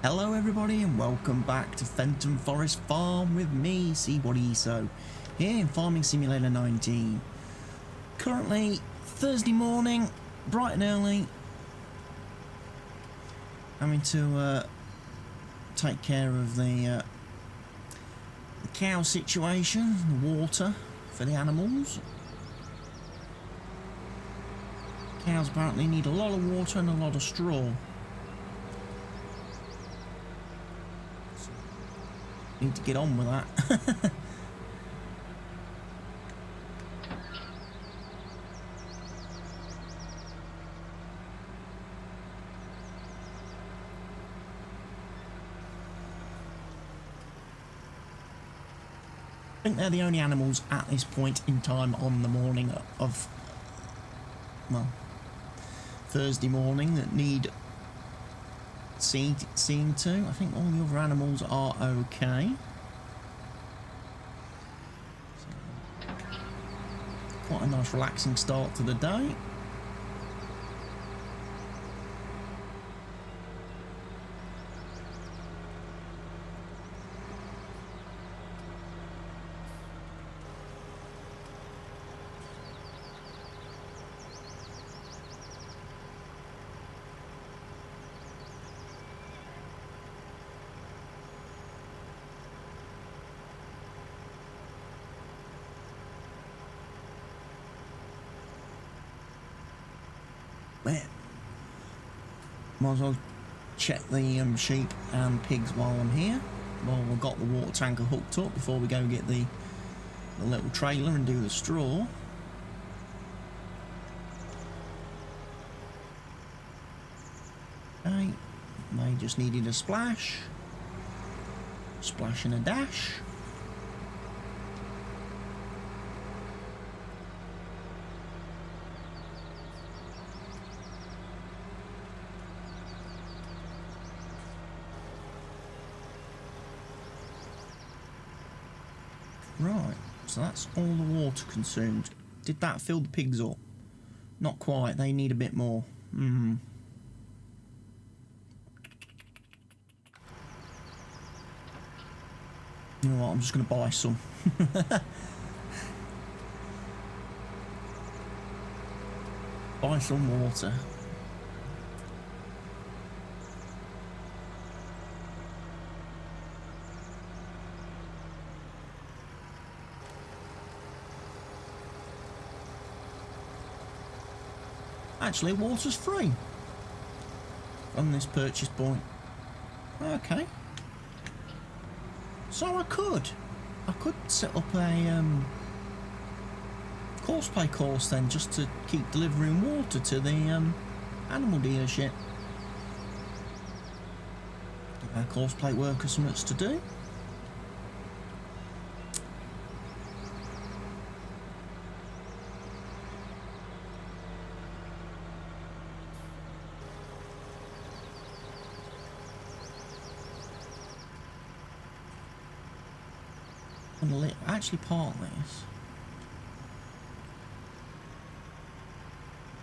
Hello everybody and welcome back to Fenton Forest Farm with me, CWATTYESO, here in Farming Simulator 19. Currently Thursday morning, bright and early, having to take care of the cow situation, the water for the animals. Cows apparently need a lot of water and a lot of straw. Need to get on with that. I think they're the only animals at this point in time on the morning of, well, Thursday morning that need seeing to. I think all the other animals are okay. So, quite a nice relaxing start to the day. Might as well check the sheep and pigs while I'm here. Well, we've got the water tanker hooked up before we go get the little trailer and do the straw. Okay, they just needed a splash and a dash. Right, so that's all the water consumed. Did that fill the pigs up? Not quite, they need a bit more. You know what, I'm just going to buy some. Buy some water. Actually, water's free from this purchase point. Okay. So I could set up a course play course then, just to keep delivering water to the animal dealership. Give our course plate workers something to do. Actually part this.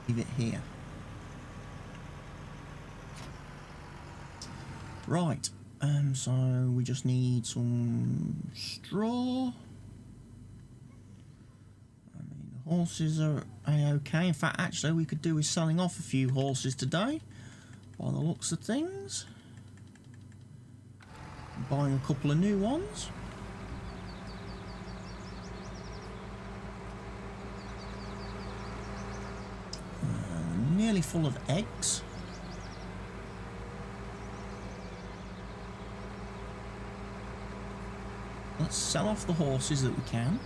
Leave it here. Right, so we just need some straw. I mean, the horses are a-okay. In fact, actually, we could do with selling off a few horses today, by the looks of things. Buying a couple of new ones. Nearly full of eggs. Let's sell off the horses that we can.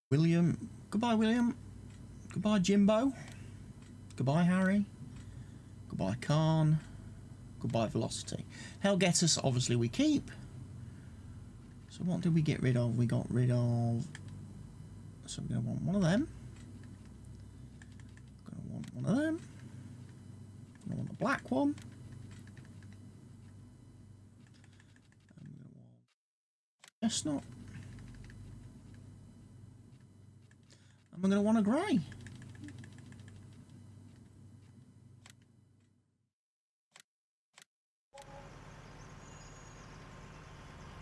William, goodbye William. Goodbye Jimbo. Goodbye Harry. Goodbye Khan. Goodbye Velocity. Hellgetus obviously we keep. So what did we get rid of? We got rid of... So we're going to want one of them. Going to want one of them. Going to want a black one. And we're going to want chestnut. I'm going to want a grey.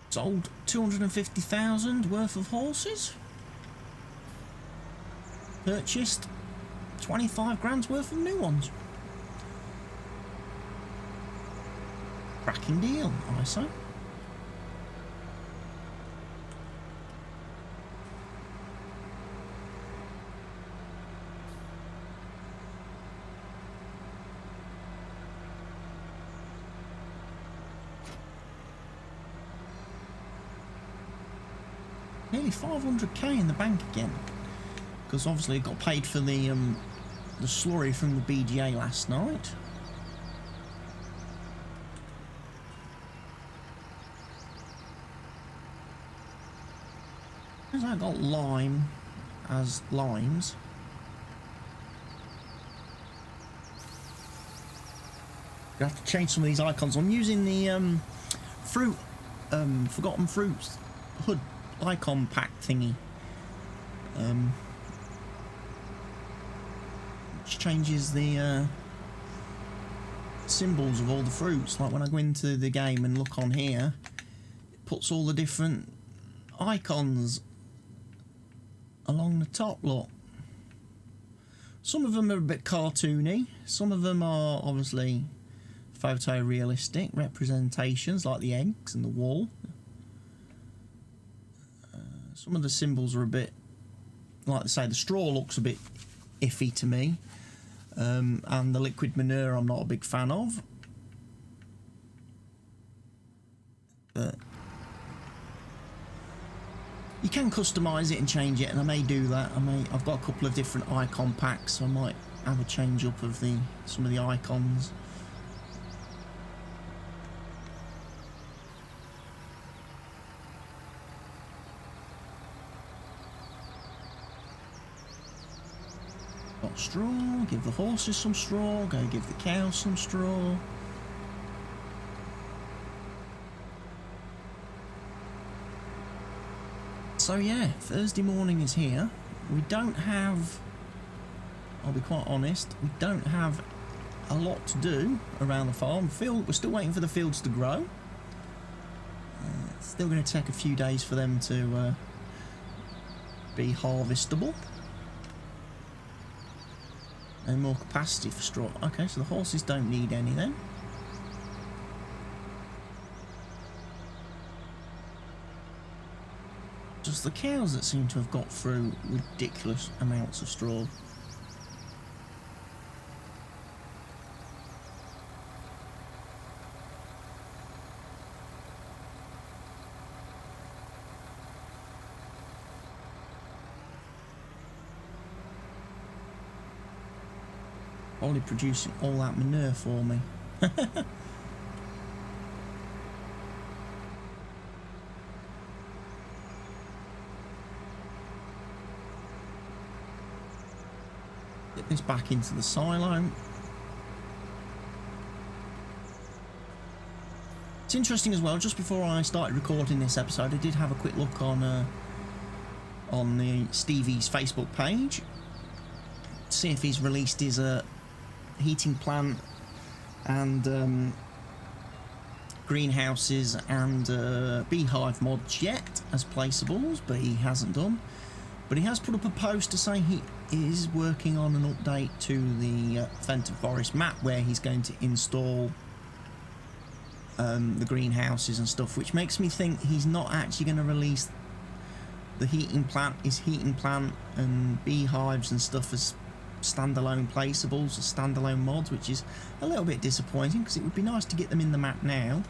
Sold 250,000 worth of horses. Purchased 25 grand's worth of new ones. Cracking deal, I say. Nearly 500k in the bank again, because obviously I got paid for the slurry from the BGA last night. Because I got lime as limes. You have to change some of these icons. I'm using the fruit, forgotten fruits hood icon pack thingy, which changes the symbols of all the fruits. Like when I go into the game and look on here, it puts all the different icons along the top. Look, some of them are a bit cartoony, some of them are obviously photorealistic representations, like the eggs and the wool. Some of the symbols are a bit, like I say, the straw looks a bit iffy to me, and the liquid manure I'm not a big fan of. But you can customise it and change it, and I may do that. I've got a couple of different icon packs, so I might have a change up of some of the icons. Got straw, give the horses some straw, go give the cows some straw. So yeah, Thursday morning is here. We don't have, I'll be quite honest, we don't have a lot to do around the farm. We're still waiting for the fields to grow. It's still going to take a few days for them to be harvestable. No more capacity for straw. Okay, so the horses don't need any then. Just the cows that seem to have got through ridiculous amounts of straw. Only producing all that manure for me. Get this back into the silo. It's interesting as well, just before I started recording this episode, I did have a quick look on the Stevie's Facebook page, see if he's released his heating plant and greenhouses and beehive mods yet as placeables, but he hasn't done. But he has put up a post to say he is working on an update to the Fenton Forest map where he's going to install the greenhouses and stuff, which makes me think he's not actually going to release the heating plant, his heating plant and beehives and stuff as standalone placeables or standalone mods, which is a little bit disappointing because it would be nice to get them in the map now.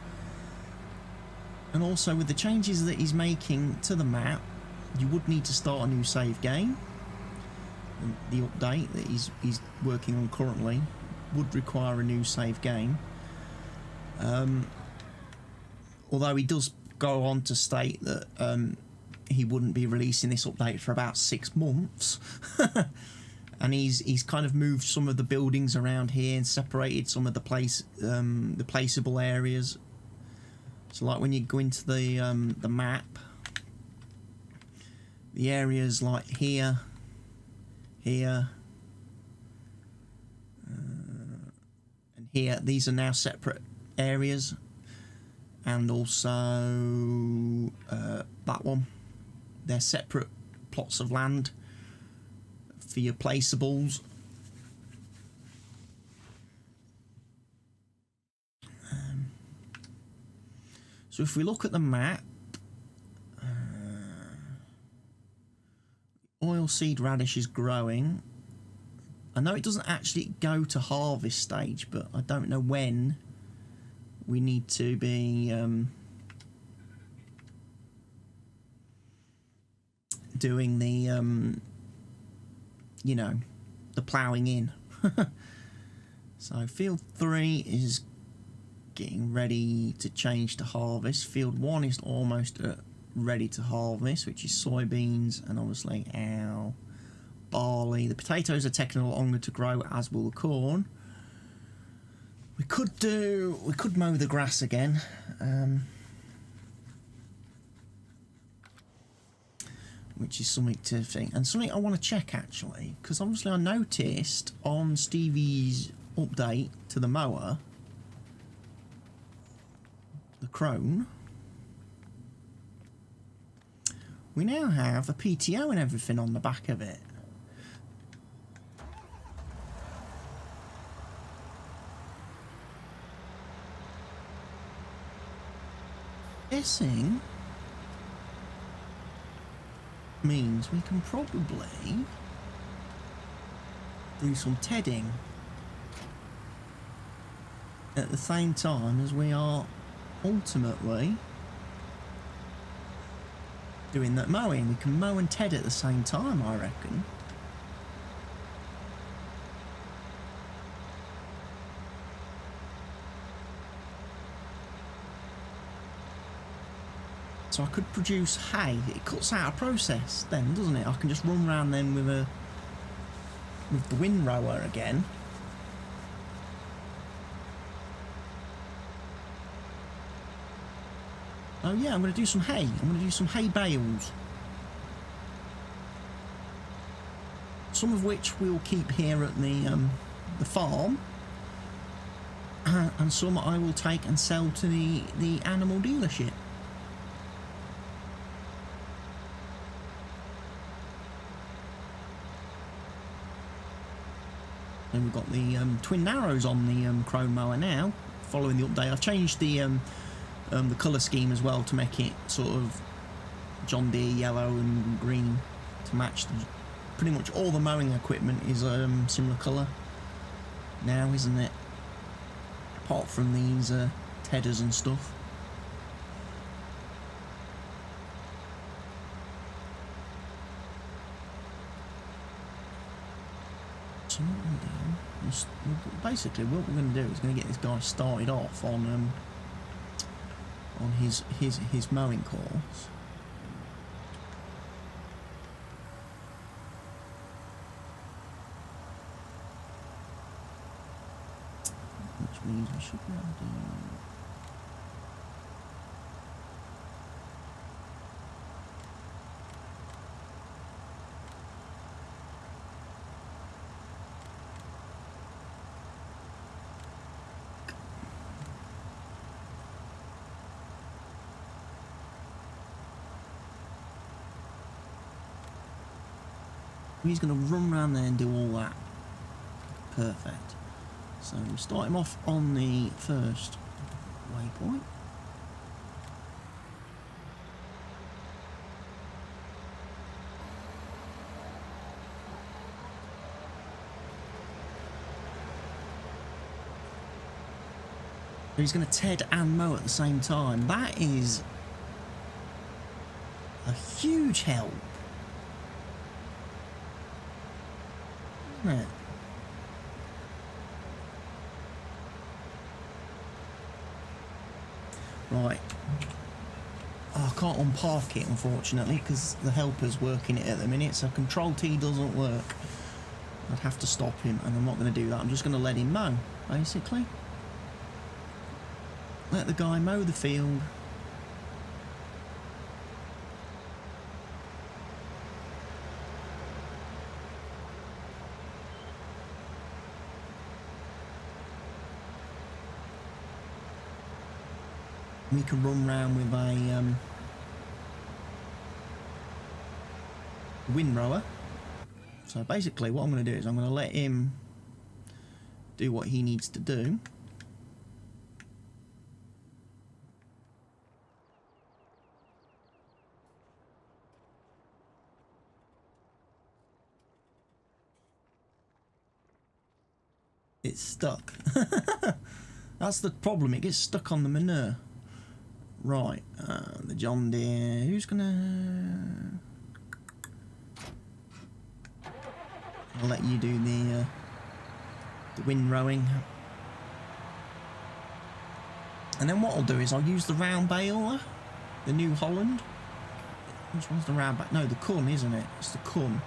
And also with the changes that he's making to the map, you would need to start a new save game. And the update that he's working on currently would require a new save game. Although he does go on to state that he wouldn't be releasing this update for about 6 months. And he's kind of moved some of the buildings around here and separated some of the placeable areas. So like when you go into the map, the areas like here here, and here. These are now separate areas, and also that one. They're separate plots of land for your placeables. So if we look at the map, oilseed radish is growing. I know it doesn't actually go to harvest stage, but I don't know when we need to be doing the you know, the ploughing in. So field 3 is getting ready to change to harvest. Field 1 is almost ready to harvest, which is soybeans and obviously our barley. The potatoes are taking a lot longer to grow, as will the corn. We could mow the grass again. Which is something to think, and something I want to check actually, because obviously I noticed on Stevie's update to the mower, the Crone, we now have a PTO and everything on the back of it. Guessing means we can probably do some tedding at the same time as we are ultimately doing that mowing. We can mow and ted at the same time, I reckon. So I could produce hay. It cuts out a process then, doesn't it? I can just run around then with the windrower again. Oh yeah, I'm going to do some hay. I'm going to do some hay bales. Some of which we'll keep here at the farm. And some I will take and sell to the animal dealership. And we've got the twin narrows on the Crone mower now. Following the update, I've changed the colour scheme as well to make it sort of John Deere yellow and green to match pretty much all the mowing equipment is similar colour now, isn't it? Apart from these tedders and stuff. So what we'll do is, basically what we're going to do is going to get this guy started off on his mowing course. Which means we should be able to do... He's going to run around there and do all that. Perfect. So we'll start him off on the first waypoint. He's going to ted and mow at the same time. That is a huge help. Isn't it? Right. Oh, I can't unpark it unfortunately because the helper's working it at the minute, so Control T doesn't work. I'd have to stop him, and I'm not going to do that. I'm just going to let him mow, basically. Let the guy mow the field. we can run round with a windrower. So basically what I'm going to do is I'm going to let him do what he needs to do. It's stuck. That's the problem, it gets stuck on the manure. Right, the John Deere, who's gonna... I'll let you do the wind rowing. And then what I'll do is I'll use the round baler, the New Holland. Which one's the round baler? No, the Kun, isn't it? It's the Kun.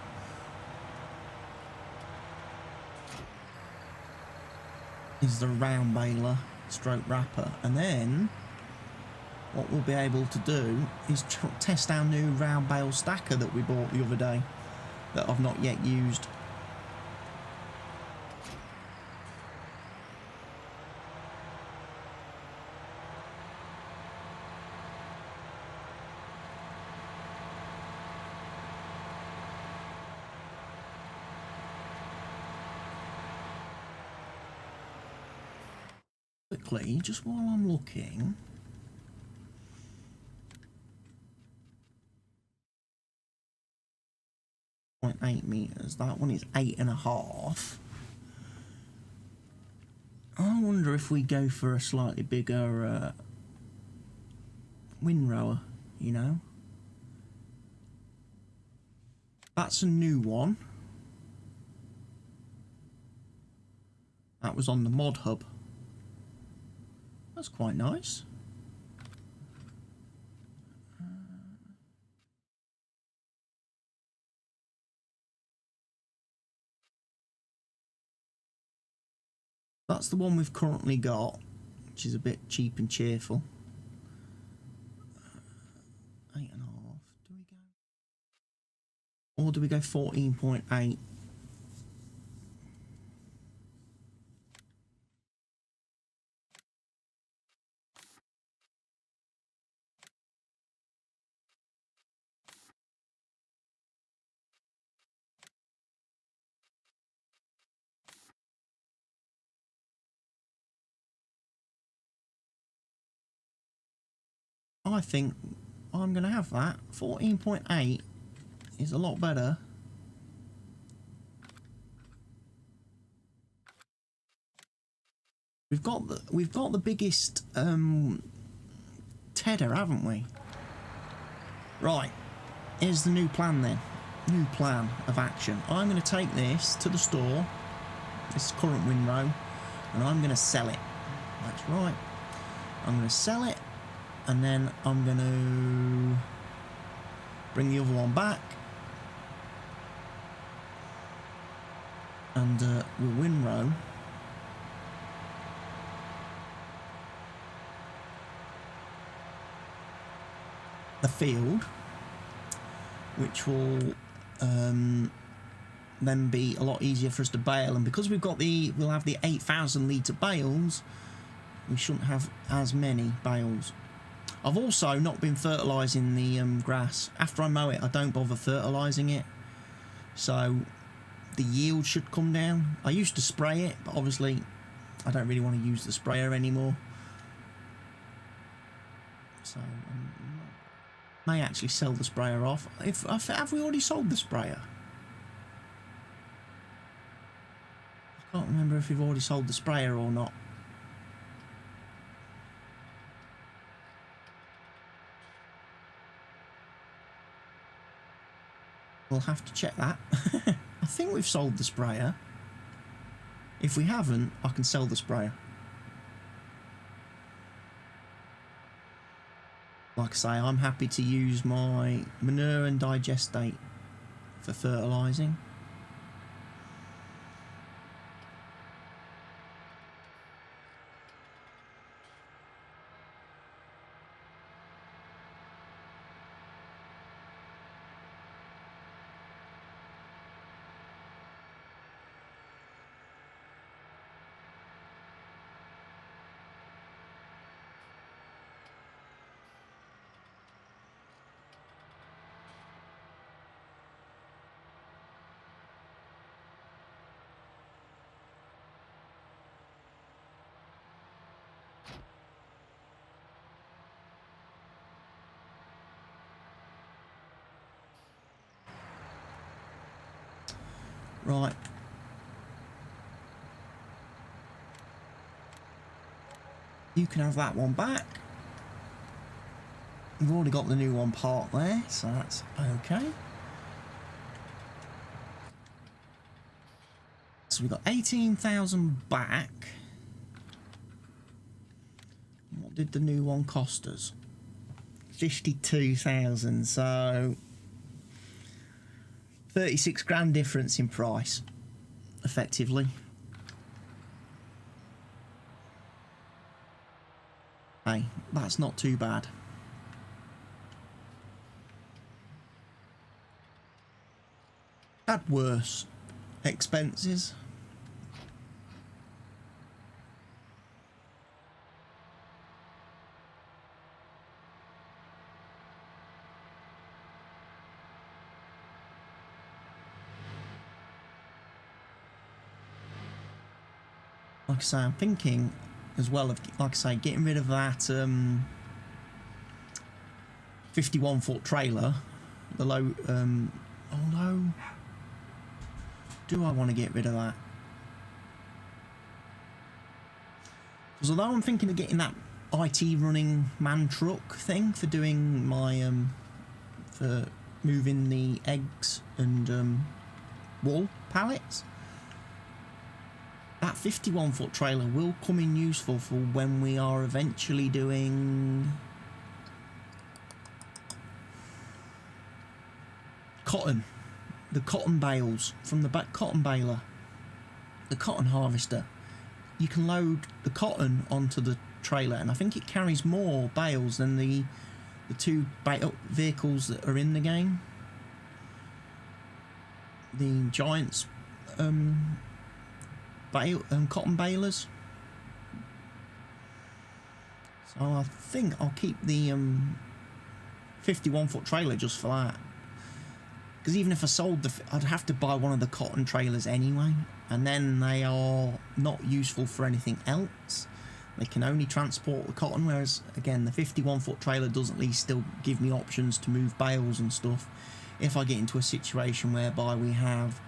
Is the round baler stroke wrapper. And then what we'll be able to do is test our new round bale stacker that we bought the other day that I've not yet used. Quickly, just while I'm looking, 0.8 meters. That one is 8.5. I wonder if we go for a slightly bigger windrower, you know. That's a new one. That was on the mod hub. That's quite nice. That's the one we've currently got, which is a bit cheap and cheerful. 8.5. Do we go? Or do we go 14.8? I think I'm going to have that. 14.8 is a lot better. We've got the biggest tedder, haven't we? Right. Here's the new plan then. New plan of action. I'm going to take this to the store, this current windrow, and I'm going to sell it. That's right. I'm going to sell it. And then I'm going to bring the other one back. And we'll windrow. The field. Which will then be a lot easier for us to bale. And because we'll have the 8,000 litre bales, we shouldn't have as many bales. I've also not been fertilising the grass. After I mow it, I don't bother fertilising it. So the yield should come down. I used to spray it, but obviously I don't really want to use the sprayer anymore. So may actually sell the sprayer off. Have we already sold the sprayer? I can't remember if we've already sold the sprayer or not. We'll have to check that. I think we've sold the sprayer. If we haven't, I can sell the sprayer. Like I say, I'm happy to use my manure and digestate for fertilising. Right. You can have that one back. We've already got the new one parked there, so that's okay. So we've got 18,000 back. What did the new one cost us? 52,000, so 36 grand difference in price, effectively. Hey, that's not too bad. Had worse expenses. Like I say, I'm thinking as well of, like I say, getting rid of that 51-foot trailer. The low, oh no. Do I want to get rid of that? Because although I'm thinking of getting that IT running man truck thing for doing my, for moving the eggs and wool pallets, that 51-foot trailer will come in useful for when we are eventually doing cotton. The cotton bales from the back cotton baler, the cotton harvester. You can load the cotton onto the trailer, and I think it carries more bales than the two vehicles that are in the game. The Giants cotton balers. So I think I'll keep the 51-foot trailer just for that. Because even if I sold I'd have to buy one of the cotton trailers anyway, and then they are not useful for anything else. They can only transport the cotton, whereas again the 51-foot trailer does at least still give me options to move bales and stuff if I get into a situation whereby we have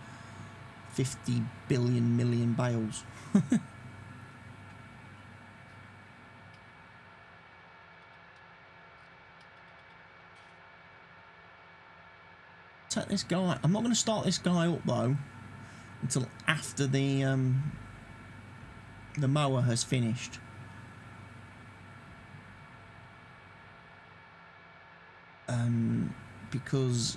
50 billion million bales. Take this guy. I'm not going to start this guy up though until after the mower has finished. Because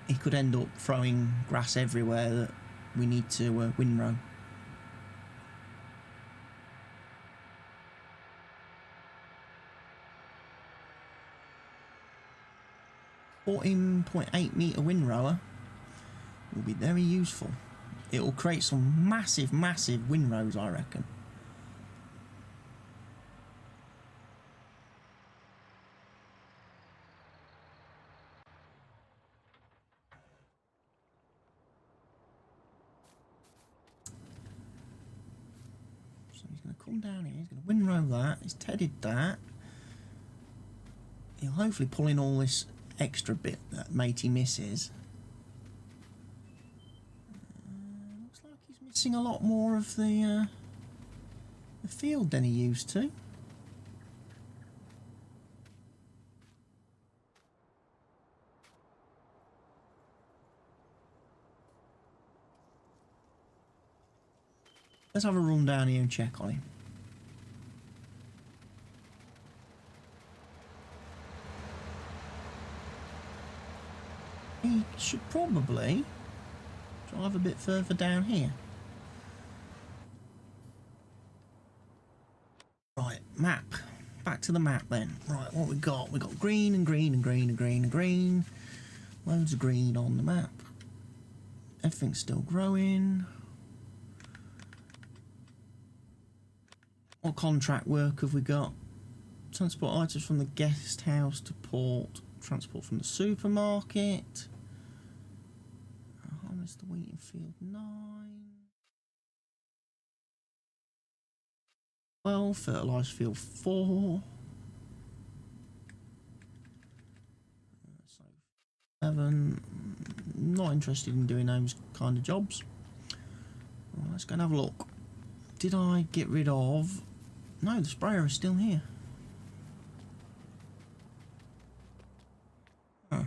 he could end up throwing grass everywhere that we need to windrow. .8 metre windrower will be very useful. It will create some massive windrows, I reckon. So he's going to come down here, he's going to windrow that, he's tedded that. He'll hopefully pull in all this extra bit that matey misses. Looks like he's missing a lot more of the field than he used to. Let's have a run down here and check on him. He should probably drive a bit further down here. Right, map. Back to the map then. Right, what we got? We got green and green and green and green and green. Loads of green on the map. Everything's still growing. What contract work have we got? Transport items from the guest house to port. Transport from the supermarket. Harvest the wheat in field 9. 12. Fertilise field 4. So 7. Not interested in doing those kind of jobs. Well, let's go and have a look. Did I get rid of... No, the sprayer is still here. Oh.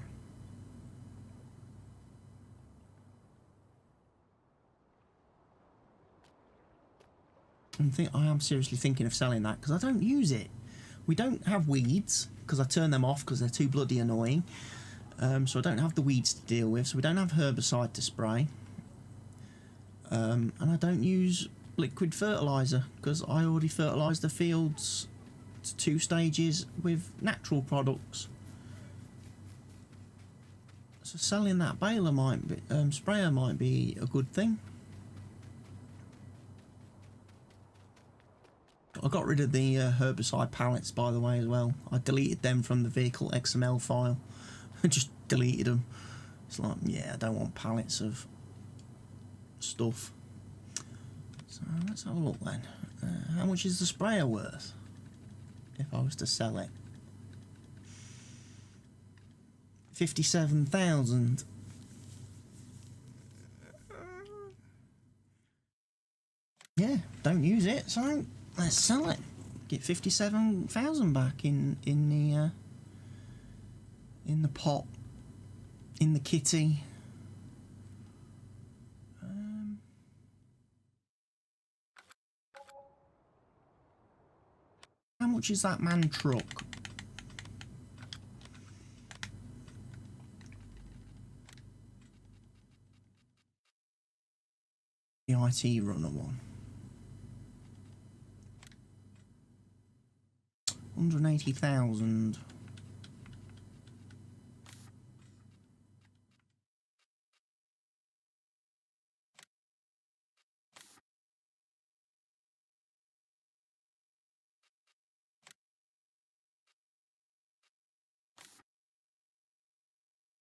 I am seriously thinking of selling that because I don't use it. We don't have weeds because I turn them off because they're too bloody annoying. So I don't have the weeds to deal with, so we don't have herbicide to spray. And I don't use liquid fertiliser because I already fertilise the fields to 2 stages with natural products. So selling that baler might be, sprayer might be a good thing. I got rid of the herbicide pallets, by the way, as well. I deleted them from the vehicle XML file. I just deleted them. It's like, yeah, I don't want pallets of stuff. So let's have a look then. How much is the sprayer worth if I was to sell it? 57,000. Yeah, don't use it, so let's sell it. Get 57,000 back in the pot, in the kitty. How much is that man truck? The IT runner one. 180,000.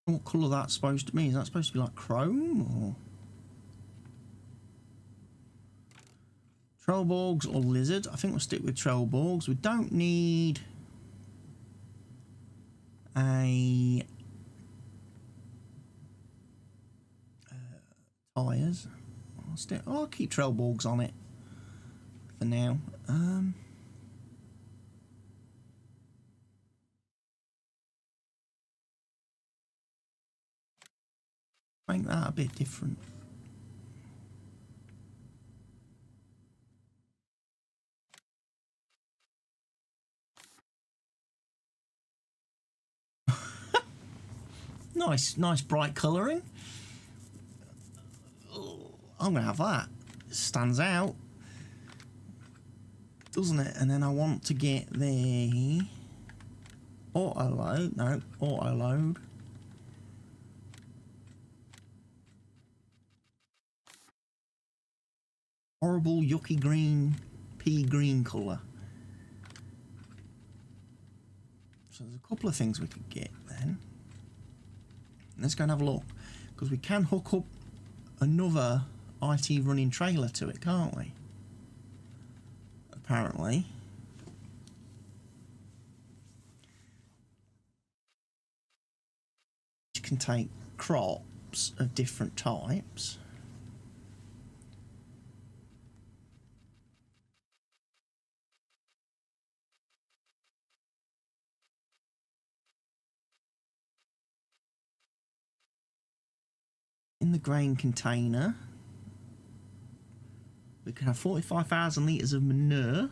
What colour that's supposed to be? Is that supposed to be like chrome or Trollborgs or lizard? I think we'll stick with Trollborgs. We don't need a tyres. I'll keep Trollborgs on it for now. Make that a bit different. Nice bright colouring. I'm gonna have that. It stands out, doesn't it? And then I want to get the auto load. No, auto load. Horrible yucky green, pea green colour. So there's a couple of things we could get then. Let's go and have a look, because we can hook up another IT running trailer to it, can't we? Apparently. You can take crops of different types. In the grain container, we can have 45,000 litres of manure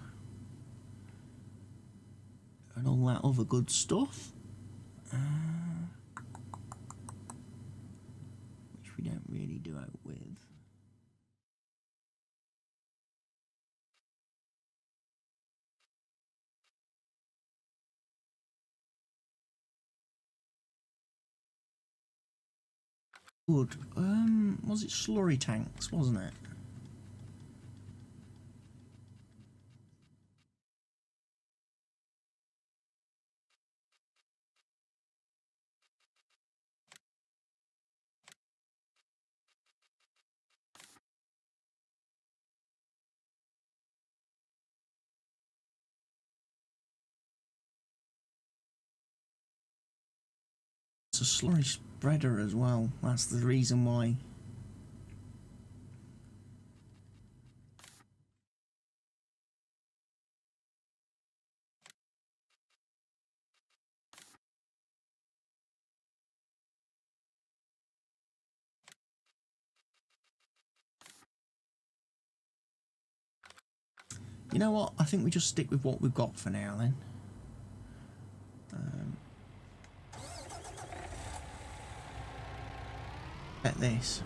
and all that other good stuff, which we don't really do out with. Good. Was it slurry tanks, wasn't it? It's a slurry spreader as well. That's the reason why. You know what? I think we just stick with what we've got for now then. Bet this.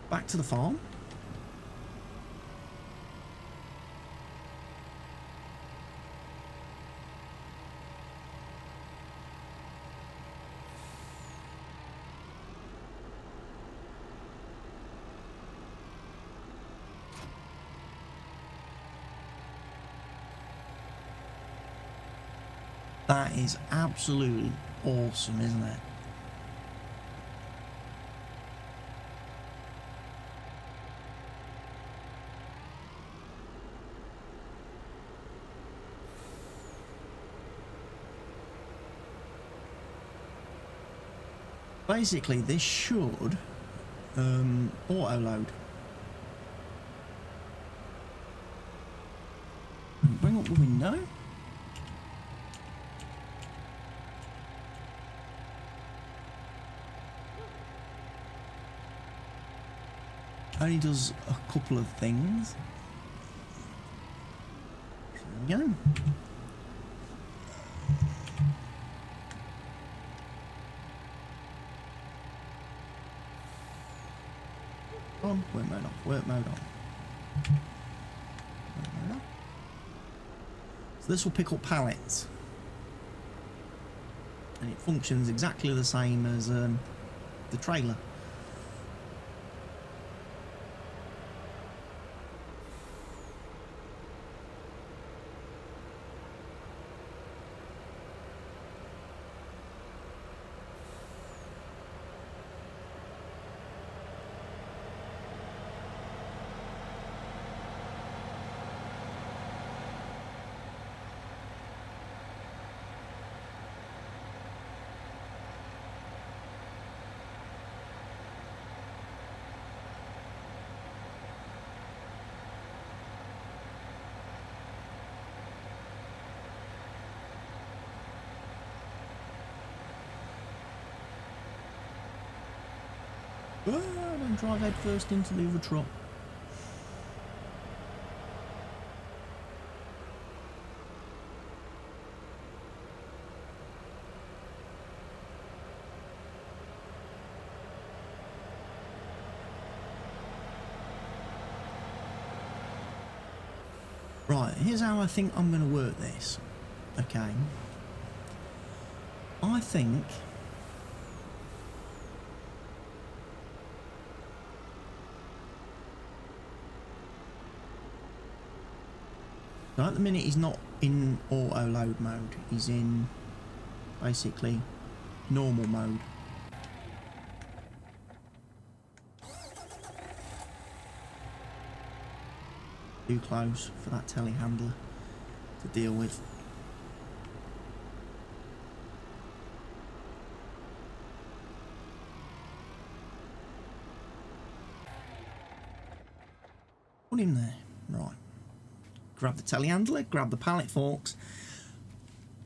Back to the farm. That is absolutely awesome, isn't it? Basically, this should auto-load. Bring up the window. Only does a couple of things. There we go. On, work mode off, work mode on. Work mode off. So this will pick up pallets. And it functions exactly the same as the trailer. Don't drive head first into the other truck. Right, here's how I think I'm going to work this. Okay. I think so at the minute he's not in auto load mode, he's in basically normal mode. Too close for that telehandler to deal with. Put him there, right. Grab the telehandler, grab the pallet forks.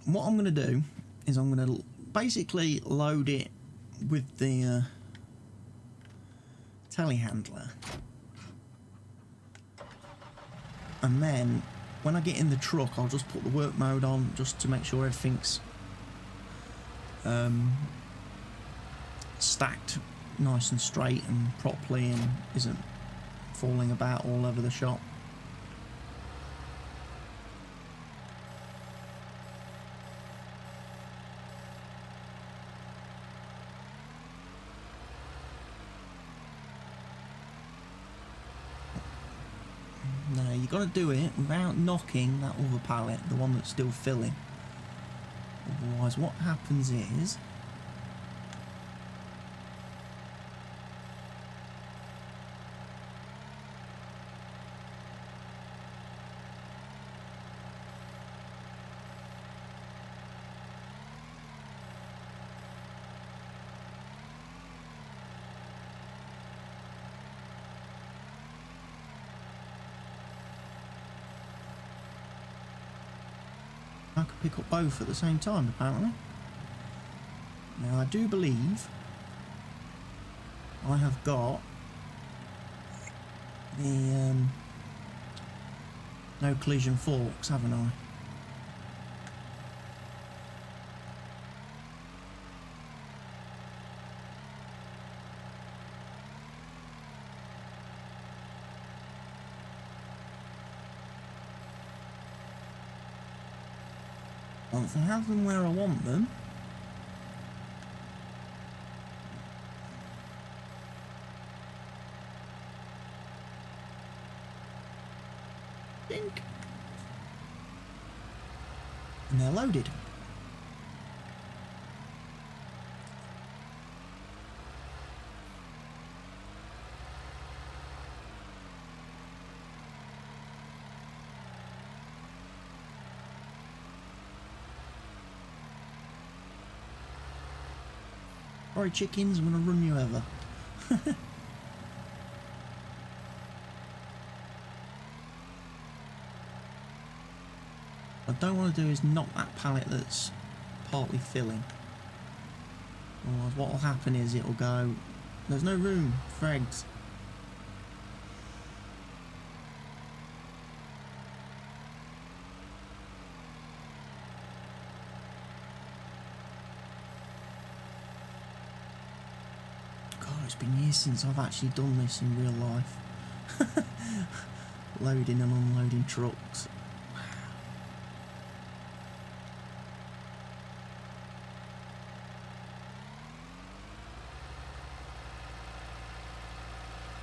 And what I'm going to do is I'm going to basically load it with the telehandler. And then when I get in the truck, I'll just put the work mode on just to make sure everything's stacked nice and straight and properly and isn't falling about all over the shop. No, you've got to do it without knocking that other pallet, the one that's still filling. Otherwise, what happens is I could pick up both at the same time, apparently. Now, I do believe I have got the No collision forks, haven't I? Once I have them where I want them, dink, and they're loaded. Sorry chickens, I'm going to run you over. What I don't want to do is knock that pallet that's partly filling. Otherwise what will happen is it'll go, there's no room for eggs. It's been years since I've actually done this in real life. Loading and unloading trucks.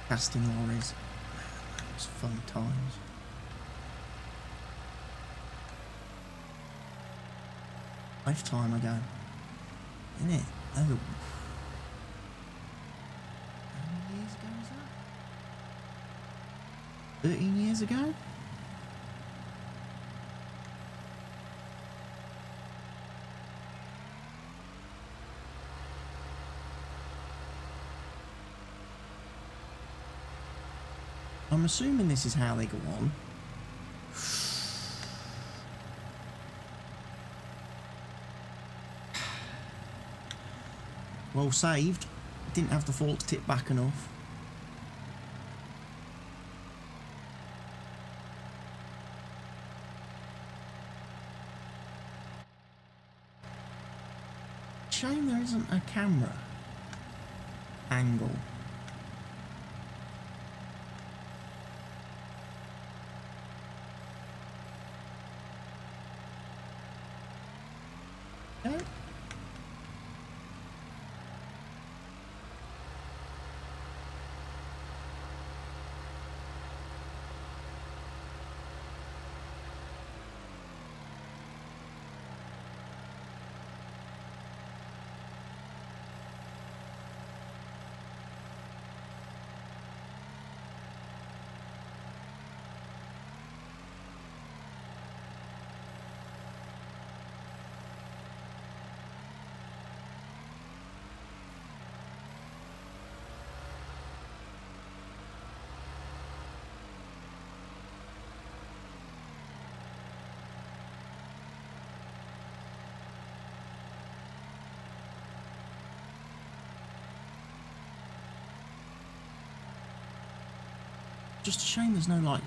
Casting lorries. That was fun times. Lifetime ago. Isn't it? Oh. 13 years ago? I'm assuming this is how they go on. Well saved. Didn't have the forks tip back enough. Shame there isn't a camera angle. Okay. Just a shame there's no like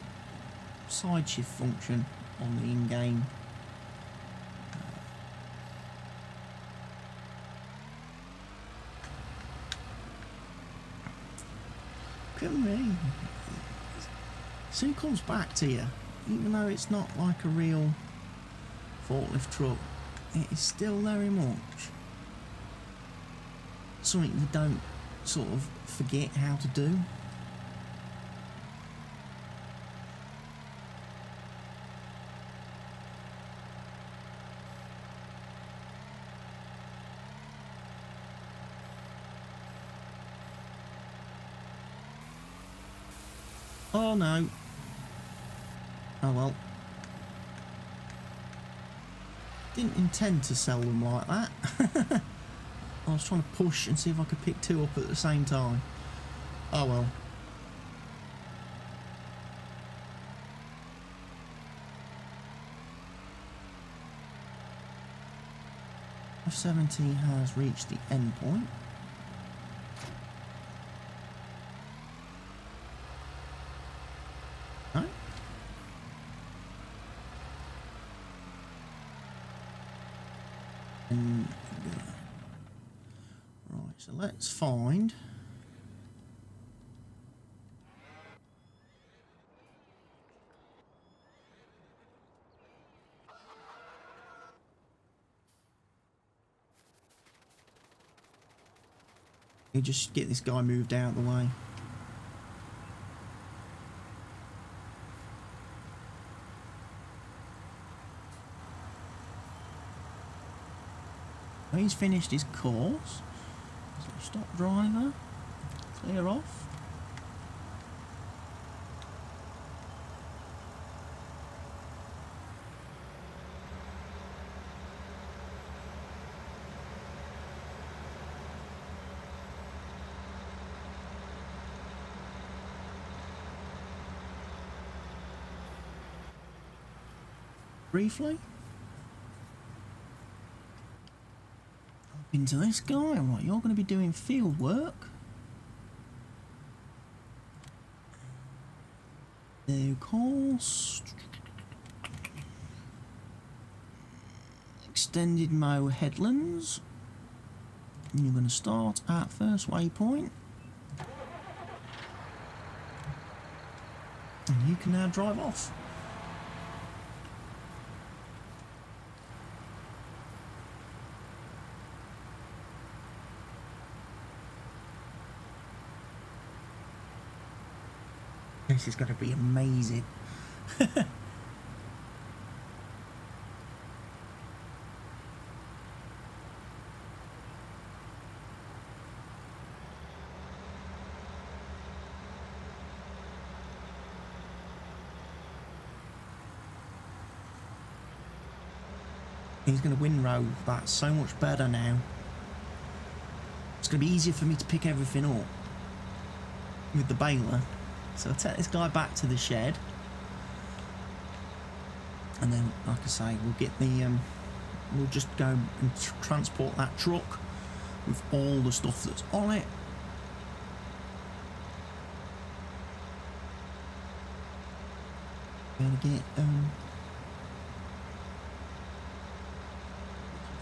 side shift function on the in-game. Couldn't really. Soon comes back to you, even though it's not like a real forklift truck. It is still very much something you don't sort of forget how to do. Oh no. Oh well. Didn't intend to sell them like that. I was trying to push and see if I could pick two up at the same time. Oh well. F-17 has reached the end point. Right, so let's find. You just get this guy moved out of the way. He's finished his course. So stop driver. Clear off. Briefly. Into this guy, right, you're going to be doing field work. New course. Extended mow headlands. And you're going to start at first waypoint. And you can now drive off. This is going to be amazing. He's going to windrow that so much better now. It's going to be easier for me to pick everything up with the baler. So I'll take this guy back to the shed, and then, like I say, we'll get the we'll just go and transport that truck with all the stuff that's on it. Gonna get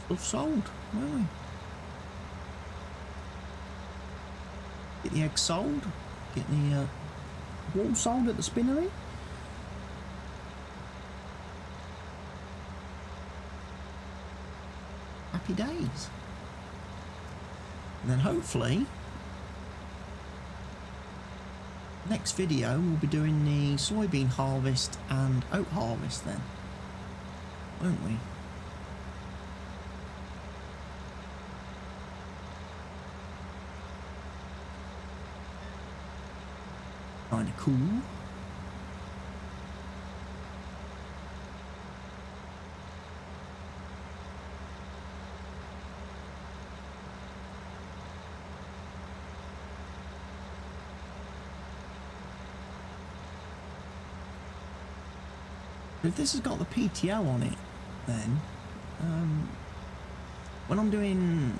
stuff sold, won't we? Get the eggs sold. Get the wool sold at the spinnery. Happy days. And then hopefully next video we'll be doing the soybean harvest and oat harvest then, won't we? Kind of cool. If this has got the PTO on it, then when I'm doing,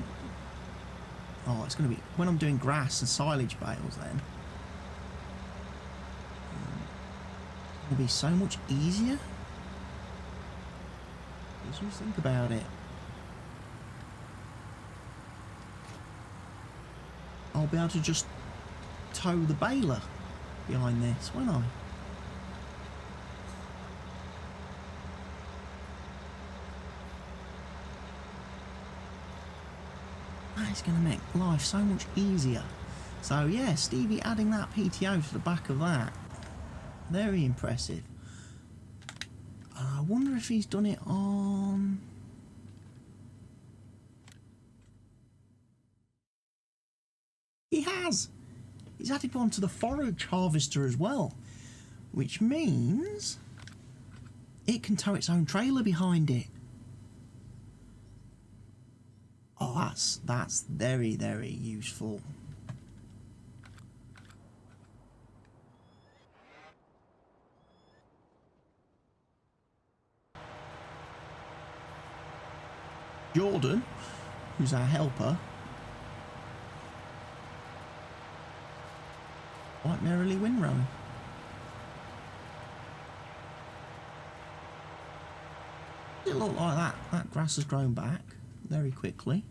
it's going to be when I'm doing grass and silage bales, then it'll be so much easier. Just think about it. I'll be able to just tow the baler behind this, won't I? It's going to make life so much easier. So yeah, Stevie adding that PTO to the back of that, very impressive. I wonder if he's done it on... He has! He's added one to the forage harvester as well, which means it can tow its own trailer behind it. Oh, that's very, very useful. Jordan, who's our helper, quite merrily windrowing. It look like that grass has grown back. very quickly.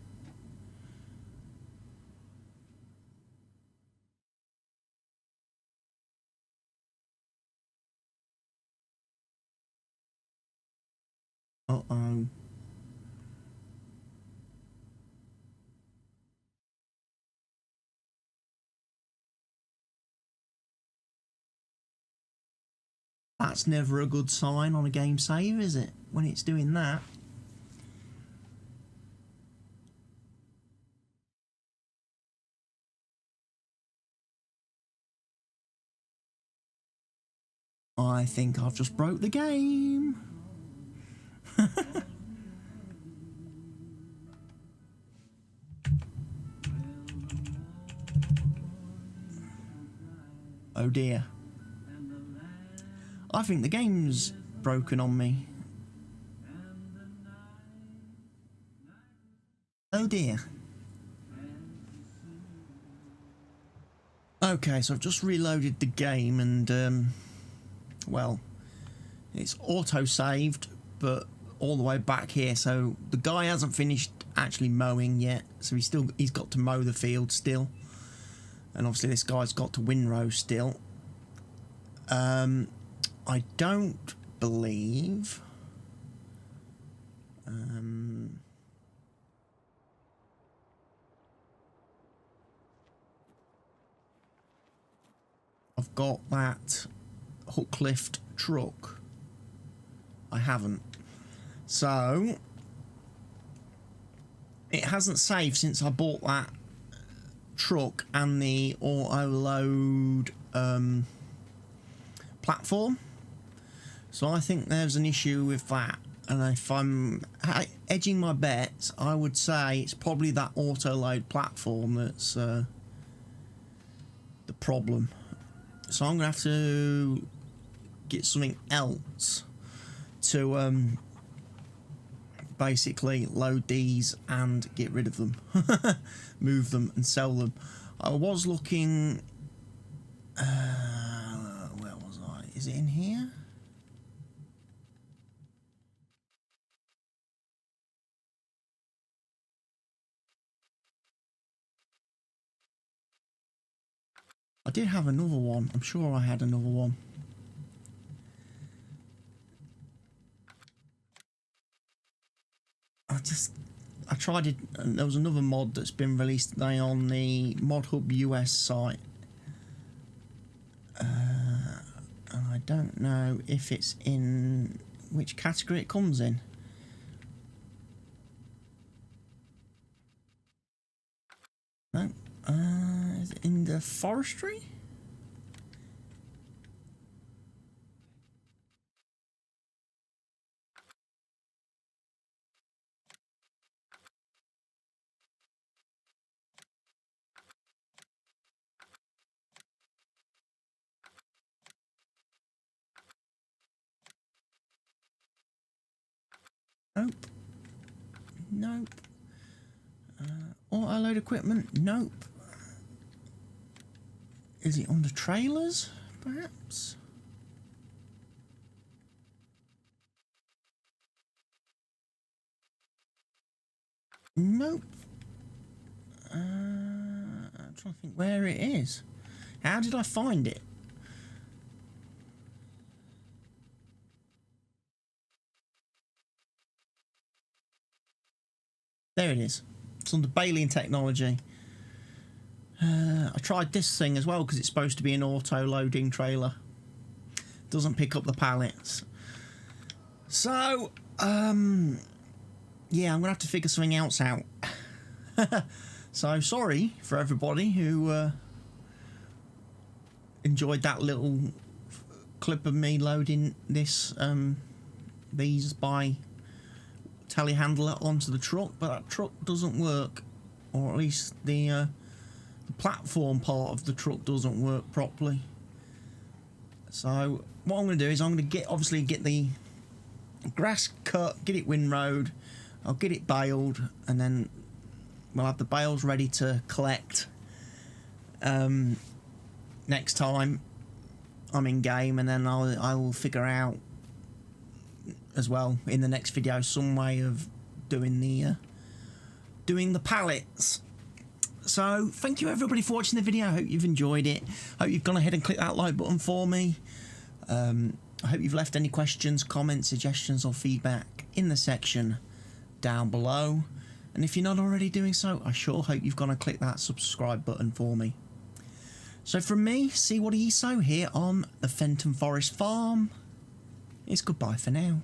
Uh-oh. That's never a good sign on a game save, is it? When it's doing that. I think I've just broke the game. Oh dear. I think the game's broken on me. Oh dear. Okay, so I've just reloaded the game and, well, it's auto-saved, but all the way back here, so the guy hasn't finished actually mowing yet, so he's got to mow the field still. And obviously this guy's got to windrow still. I don't believe... I've got that hook lift truck. I haven't. So it hasn't saved since I bought that truck and the auto load platform. So I think there's an issue with that. And if I'm edging my bets, I would say it's probably that auto load platform that's the problem. So I'm going to have to get something else to basically load these and get rid of them. Move them and sell them. I was looking... where was I? Is it in here? I did have another one. I'm sure I had another one. I tried it, and there was another mod that's been released today on the Mod Hub US site. And I don't know if it's in which category it comes in. No. Is it in the forestry? Nope. Nope. Auto load equipment? Nope. Is it on the trailers, perhaps? Nope. I'm trying to think where it is. How did I find it? There it is. It's under Bailey and Technology. I tried this thing as well because it's supposed to be an auto-loading trailer. Doesn't pick up the pallets. So, yeah, I'm going to have to figure something else out. So, sorry for everybody who enjoyed that little clip of me loading this these by telehandler onto the truck, but that truck doesn't work, or at least the platform part of the truck doesn't work properly. So what I'm going to do is I'm going to obviously get the grass cut, get it windrowed, I'll get it baled, and then we'll have the bales ready to collect next time I'm in game, and then I will figure out as well in the next video some way of doing the doing the pallets. So thank you everybody for watching the video. I hope you've enjoyed it. Hope you've gone ahead and clicked that like button for me. I hope you've left any questions, comments, suggestions or feedback in the section down below. And if you're not already doing so, I sure hope you've gone and clicked that subscribe button for me. So from me, CWATTYESO here on the Fenton Forest Farm, it's goodbye for now.